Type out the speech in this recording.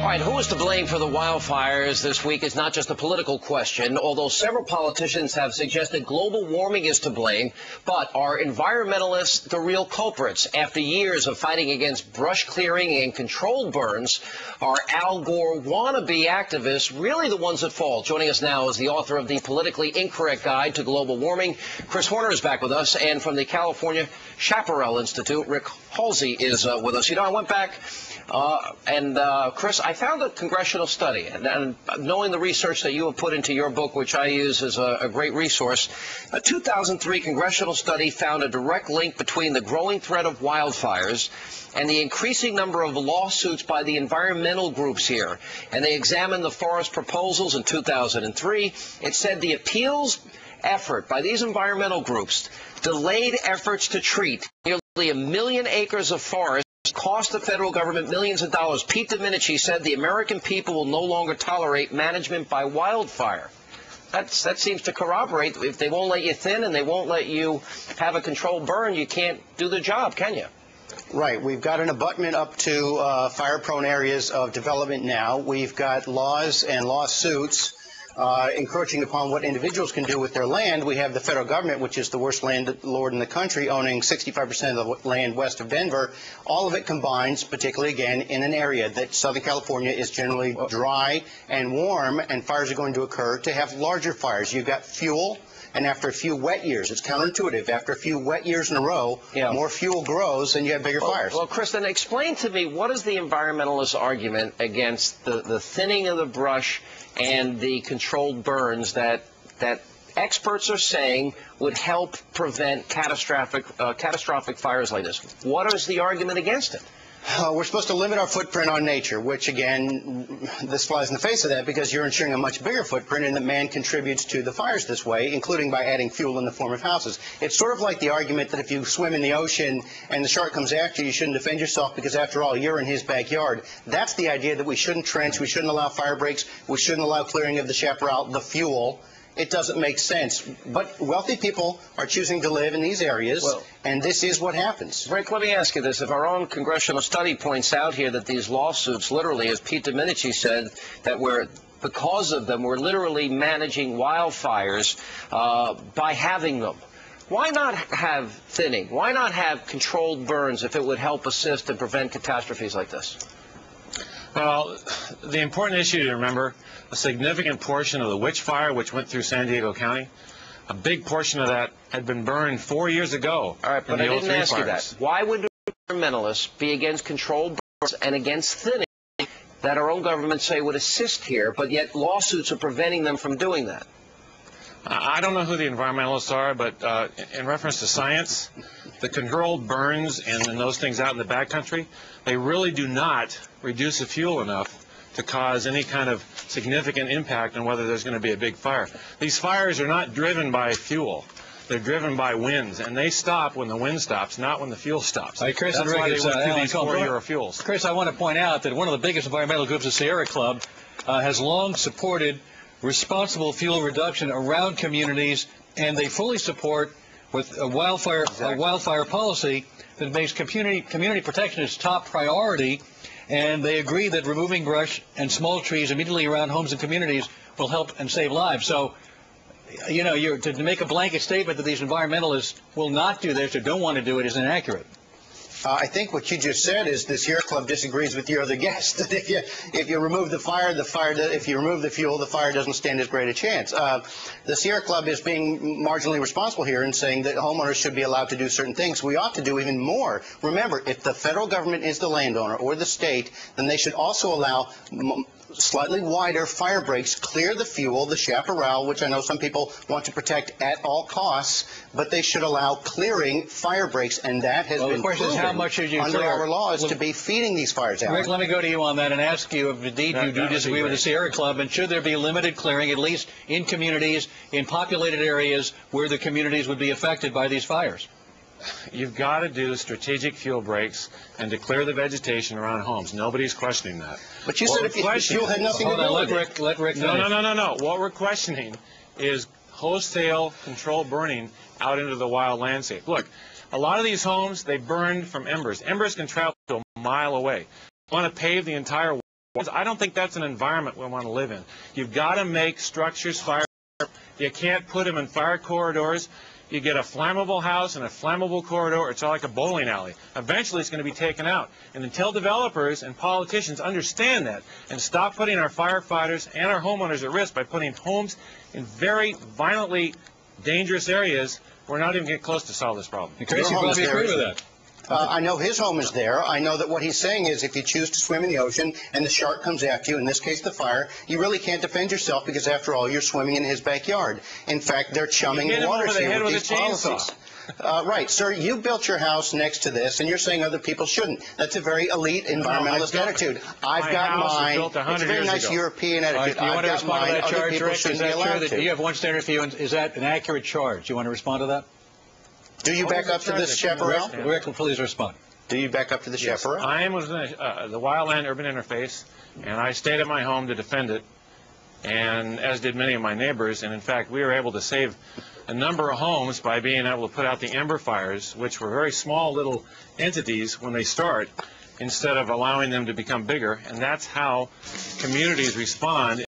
All right, who is to blame for the wildfires this week is not just a political question, although several politicians have suggested global warming is to blame. But are environmentalists the real culprits? After years of fighting against brush clearing and controlled burns, are Al Gore wannabe activists really the ones at fault? Joining us now is the author of the Politically Incorrect Guide to Global Warming. Chris Horner is back with us, and from the California Chaparral Institute, Rick Halsey is with us. You know, I went back Chris, I found a congressional study, and knowing the research that you have put into your book, which I use as a great resource, a 2003 congressional study found a direct link between the growing threat of wildfires and the increasing number of lawsuits by the environmental groups here. And they examined the forest proposals in 2003. It said the appeals effort by these environmental groups delayed efforts to treat nearly 1 million acres of forest, cost the federal government millions of dollars. Pete Domenici said the American people will no longer tolerate management by wildfire. That seems to corroborate. If they won't let you thin and they won't let you have a controlled burn, you can't do the job, can you? Right. We've got an abutment up to fire-prone areas of development now. We've got laws and lawsuits encroaching upon what individuals can do with their land. We have the federal government, which is the worst landlord in the country, owning 65% of the land west of Denver. All of it combines, particularly, again, in an area that Southern California is generally dry and warm, and fires are going to occur, to have larger fires. You've got fuel, and after a few wet years, it's counterintuitive, after a few wet years in a row, more fuel grows and you have bigger fires. Well, Chris, then explain to me, what is the environmentalist argument against the thinning of the brush and the controlled burns that experts are saying would help prevent catastrophic fires like this? What is the argument against it? We're supposed to limit our footprint on nature, which, again, this flies in the face of that because you're ensuring a much bigger footprint and that man contributes to the fires this way, including by adding fuel in the form of houses. It's sort of like the argument that if you swim in the ocean and the shark comes after you, you shouldn't defend yourself because, after all, you're in his backyard. That's the idea, that we shouldn't trench, we shouldn't allow fire breaks, we shouldn't allow clearing of the chaparral, the fuel. It doesn't make sense. But wealthy people are choosing to live in these areas, and this is what happens. Rick, let me ask you this. If our own congressional study points out here that these lawsuits, literally, as Pete Domenici said, that because of them, we're literally managing wildfires by having them. Why not have thinning? Why not have controlled burns if it would help assist and prevent catastrophes like this? Well, the important issue to remember, a significant portion of the witch fire, which went through San Diego County, a big portion of that had been burned 4 years ago. All right, but I didn't ask you that. Why would environmentalists be against controlled burns and against thinning that our own government say would assist here, but yet lawsuits are preventing them from doing that? I don't know who the environmentalists are, but in reference to science, the controlled burns and those things out in the backcountry, they really do not reduce the fuel enough to cause any kind of significant impact on whether there's going to be a big fire. These fires are not driven by fuel. They're driven by winds, and they stop when the wind stops, not when the fuel stops. Hey, Chris, that's why they went through these 4-year fuels. Chris, I want to point out that one of the biggest environmental groups, the Sierra Club, has long supported responsible fuel reduction around communities, and they fully support with a wildfire policy that makes community protection its top priority, and they agree that removing brush and small trees immediately around homes and communities will help and save lives. So, you know, to make a blanket statement that these environmentalists will not do this or don't want to do it is inaccurate. I think what you just said is the Sierra Club disagrees with your other guest. That if you remove the fire, if you remove the fuel, the fire doesn't stand as great a chance. The Sierra Club is being marginally responsible here in saying that homeowners should be allowed to do certain things. We ought to do even more. Remember, if the federal government is the landowner or the state, then they should also allow slightly wider fire breaks, clear the fuel, the chaparral, which I know some people want to protect at all costs, but they should allow clearing fire breaks, and that has been proven how much should you under our laws to be feeding these fires out. Rick, let me go to you on that and ask you if indeed you do disagree with the Sierra Club, and should there be limited clearing, at least in communities, in populated areas where the communities would be affected by these fires? You've got to do strategic fuel breaks and to clear the vegetation around homes. Nobody's questioning that. But you said if fuel had nothing to do with it. Let Rick finish. No. What we're questioning is wholesale controlled burning out into the wild landscape. Look, a lot of these homes, they burn from embers. Embers can travel to a mile away. You want to pave the entire I don't think that's an environment we want to live in. You've got to make structures fire. You can't put them in fire corridors. You get a flammable house and a flammable corridor, it's all like a bowling alley. Eventually it's going to be taken out. And until developers and politicians understand that and stop putting our firefighters and our homeowners at risk by putting homes in very violently dangerous areas, we're not even getting close to solve this problem. Tracy probably agree with that. I know his home is there. I know that what he's saying is if you choose to swim in the ocean and the shark comes after you, in this case the fire, you really can't defend yourself because, after all, you're swimming in his backyard. In fact, they're chumming the waters here with these policies. Right. Sir, you built your house next to this, and you're saying other people shouldn't. That's a very elite environmentalist attitude. I've got mine. It's a very nice European attitude. Do you want to respond to that charge, Rick? Is that true that you have one standard for you? Is that an accurate charge? Do you want to respond to that? Do you back up to this chaparral? Rick, please respond. Do you back up to the chaparral? I am with the Wildland Urban Interface, and I stayed at my home to defend it, and as did many of my neighbors. And in fact, we were able to save a number of homes by being able to put out the ember fires, which were very small little entities when they start, instead of allowing them to become bigger. And that's how communities respond.